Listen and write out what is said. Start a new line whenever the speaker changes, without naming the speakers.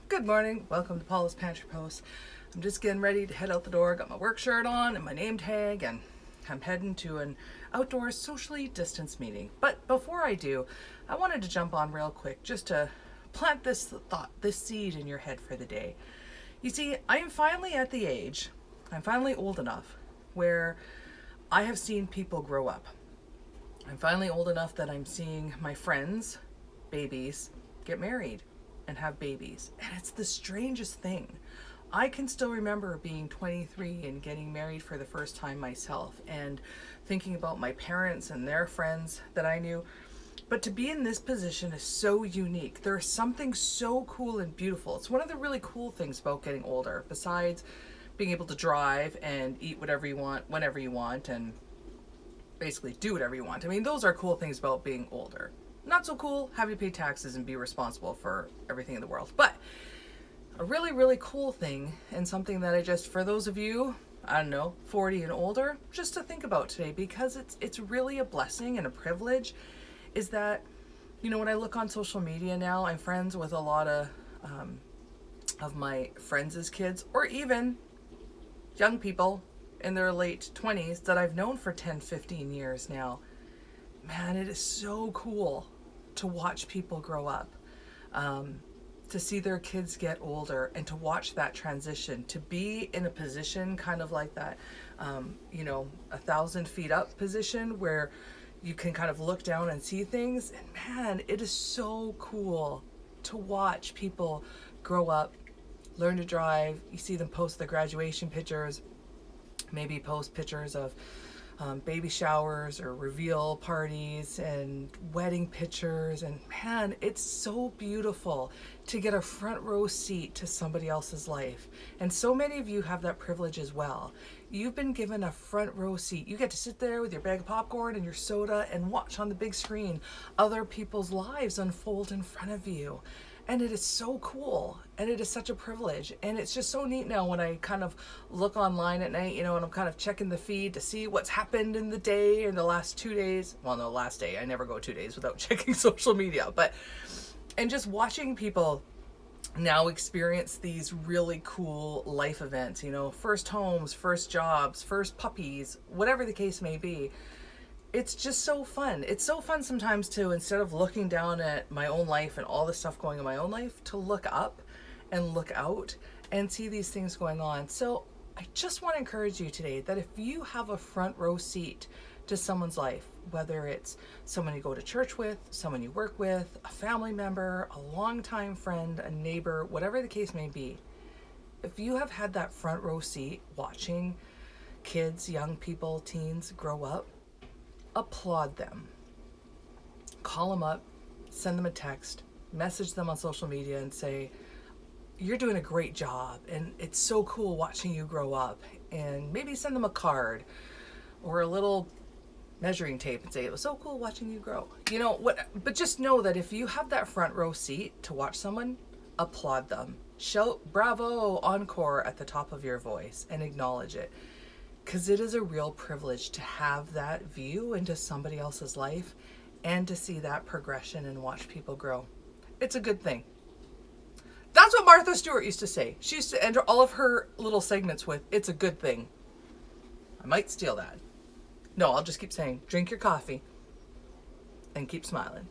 Good morning. Welcome to Paula's Pantry Post. I'm just getting ready to head out the door. Got my work shirt on and my name tag, and I'm heading to an outdoor socially distanced meeting. But before I do, I wanted to jump on real quick just to plant this thought, this seed in your head for the day. You see, I am finally at the age, I'm finally old enough where I have seen people grow up. I'm finally old enough that I'm seeing my friends' babies get married and have babies. And it's the strangest thing. I can still remember being 23 and getting married for the first time myself and thinking about my parents and their friends that I knew. But to be in this position is so unique. There's something so cool and beautiful. It's one of the really cool things about getting older, besides being able to drive and eat whatever you want, whenever you want, and basically do whatever you want. I mean, those are cool things about being older. Not so cool, having to pay taxes and be responsible for everything in the world. But a really, really cool thing, and something that I just, for those of you, I don't know, 40 and older, just to think about today, because it's really a blessing and a privilege, is that, you know, when I look on social media now, I'm friends with a lot of my friends' kids, or even young people in their late 20s that I've known for 10, 15 years now. Man, it is so cool to watch people grow up, to see their kids get older, and to watch that transition, to be in a position kind of like that, 1,000 feet up position where you can kind of look down and see things. And man, it is so cool to watch people grow up, learn to drive. You see them post their graduation pictures, maybe post pictures of baby showers or reveal parties and wedding pictures. And man, it's so beautiful to get a front row seat to somebody else's life. And so many of you have that privilege as well. You've been given a front row seat. You get to sit there with your bag of popcorn and your soda and watch on the big screen other people's lives unfold in front of you. And it is so cool, and it is such a privilege. And it's just so neat now when I kind of look online at night, and I'm kind of checking the feed to see what's happened in the day, in the last 2 days. Well, no, last day. I never go 2 days without checking social media. And just watching people now experience these really cool life events, first homes, first jobs, first puppies, whatever the case may be. It's just so fun. It's so fun sometimes to, instead of looking down at my own life and all the stuff going in my own life, to look up and look out and see these things going on. So I just want to encourage you today that if you have a front row seat to someone's life, whether it's someone you go to church with, someone you work with, a family member, a longtime friend, a neighbor, whatever the case may be, if you have had that front row seat watching kids, young people, teens grow up, applaud them. Call them up, send them a text, message them on social media and say, you're doing a great job and it's so cool watching you grow up. And maybe send them a card or a little measuring tape and say, it was so cool watching you grow. But just know that if you have that front row seat to watch someone, applaud them. Shout bravo, encore at the top of your voice and acknowledge it. Because it is a real privilege to have that view into somebody else's life and to see that progression and watch people grow. It's a good thing. That's what Martha Stewart used to say. She used to end all of her little segments with, it's a good thing. I might steal that. No, I'll just keep saying, drink your coffee and keep smiling.